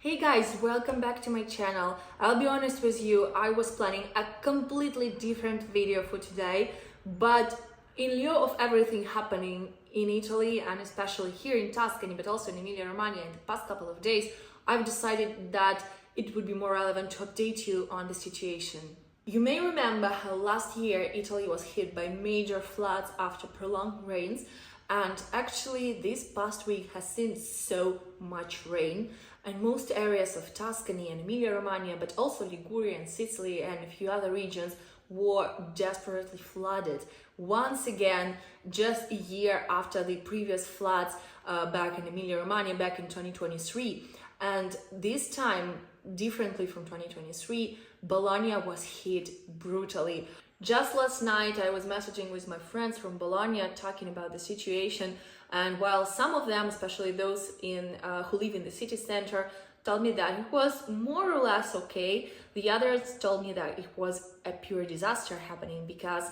Hey guys, welcome back to my channel. I'll be honest with you, I was planning a completely different video for today, but in lieu of everything happening in Italy and especially here in Tuscany, but also in Emilia-Romagna in the past couple of days, I've decided that it would be more relevant to update you on the situation. You may remember how last year Italy was hit by major floods after prolonged rains, and actually this past week has seen so much rain, and most areas of Tuscany and Emilia-Romagna, but also Liguria and Sicily and a few other regions were desperately flooded. Once again, just a year after the previous floods back in Emilia-Romagna back in 2023. And this time, differently from 2023, Bologna was hit brutally. Just last night, I was messaging with my friends from Bologna talking about the situation, and while some of them, especially those who live in the city center, told me that it was more or less okay, the others told me that it was a pure disaster happening because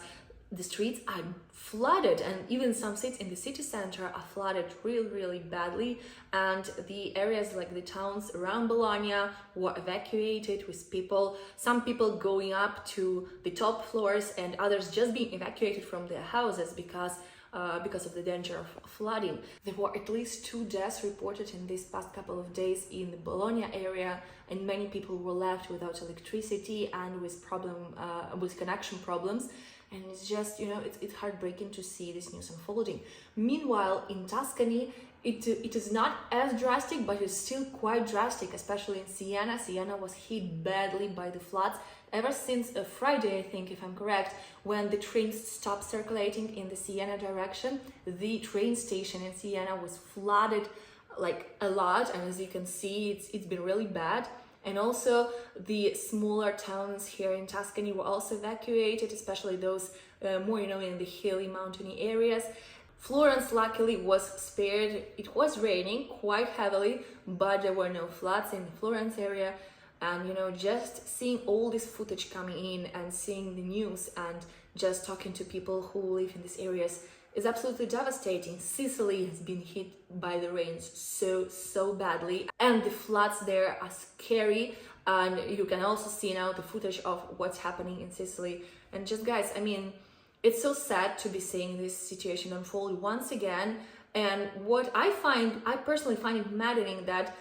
the streets are flooded, and even some streets in the city center are flooded really badly, and the areas like the towns around Bologna were evacuated with some people going up to the top floors and others just being evacuated from their houses because of the danger of flooding. There were at least 2 deaths reported in these past couple of days in the Bologna area, and many people were left without electricity and with connection problems. And it's just, it's heartbreaking to see this news unfolding. Meanwhile, in Tuscany, it is not as drastic, but it's still quite drastic, especially in Siena. Siena was hit badly by the floods ever since Friday, I think, if I'm correct, when the trains stopped circulating in the Siena direction. The train station in Siena was flooded like a lot, and as you can see, it's been really bad. And also the smaller towns here in Tuscany were also evacuated, especially those more, in the hilly, mountainy areas. Florence luckily was spared. It was raining quite heavily, but there were no floods in the Florence area. And, just seeing all this footage coming in and seeing the news and just talking to people who live in these areas is absolutely devastating. Sicily has been hit by the rains so badly, and the floods there are scary, and you can also see now the footage of what's happening in Sicily. And just guys, it's so sad to be seeing this situation unfold once again. And what I personally find it maddening that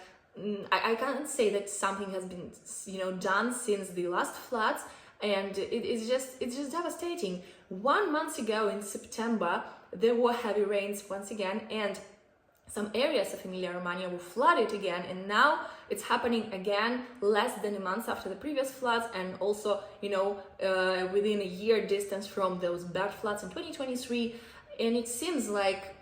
I can't say that something has been done since the last floods, and it's just devastating. 1 month ago in September, there were heavy rains once again, and some areas of Emilia-Romagna were flooded again, and now it's happening again less than a month after the previous floods, and also within a year distance from those bad floods in 2023. And it seems like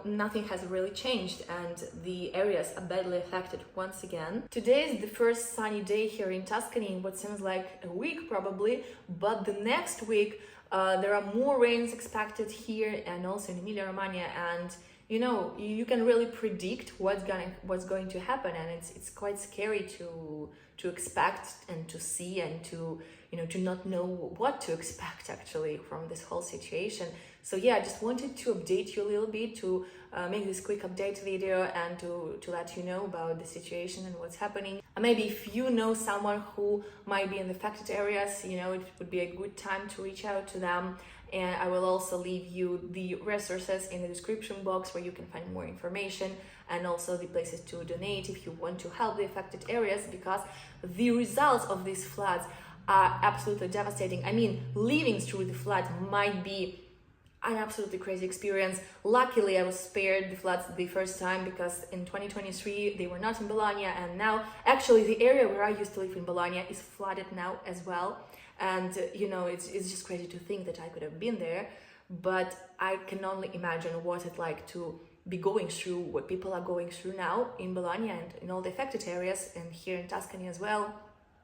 nothing has really changed, and the areas are badly affected once again. Today is the first sunny day here in Tuscany in what seems like a week probably, but the next week there are more rains expected here and also in Emilia-Romagna, and you can really predict what's going to happen, and it's quite scary to expect and to see and to not know what to expect actually from this whole situation. So yeah, I just wanted to update you a little bit, to make this quick update video and to let you know about the situation and what's happening. And maybe if you know someone who might be in the affected areas, it would be a good time to reach out to them. And I will also leave you the resources in the description box where you can find more information, and also the places to donate if you want to help the affected areas, because the results of these floods are absolutely devastating. Living through the flood might be an absolutely crazy experience. Luckily, I was spared the floods the first time because in 2023 they were not in Bologna, and now actually the area where I used to live in Bologna is flooded now as well. And it's just crazy to think that I could have been there, but I can only imagine what it's like to be going through what people are going through now in Bologna and in all the affected areas, and here in Tuscany as well,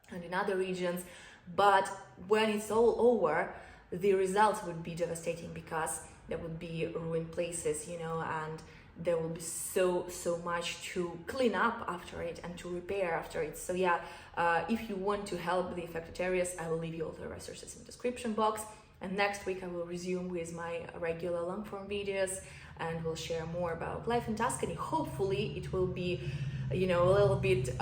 and in other regions. But when it's all over, the results would be devastating, because there would be ruined places, and there will be so much to clean up after it and to repair after it. So yeah, if you want to help the affected areas, I will leave you all the resources in the description box. And next week I will resume with my regular long form videos, and we'll share more about life in Tuscany. Hopefully it will be a little bit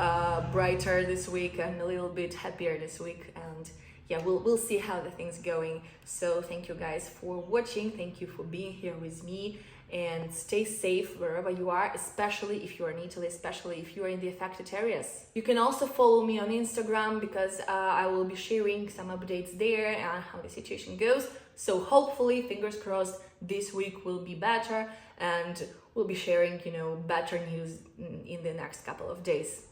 brighter this week and a little bit happier this week. And yeah, we'll see how the thing's going. So thank you guys for watching. Thank you for being here with me, and stay safe wherever you are, especially if you are in Italy, especially if you are in the affected areas. You can also follow me on Instagram, because I will be sharing some updates there and how the situation goes. So hopefully, fingers crossed, this week will be better, and we'll be sharing, better news in the next couple of days.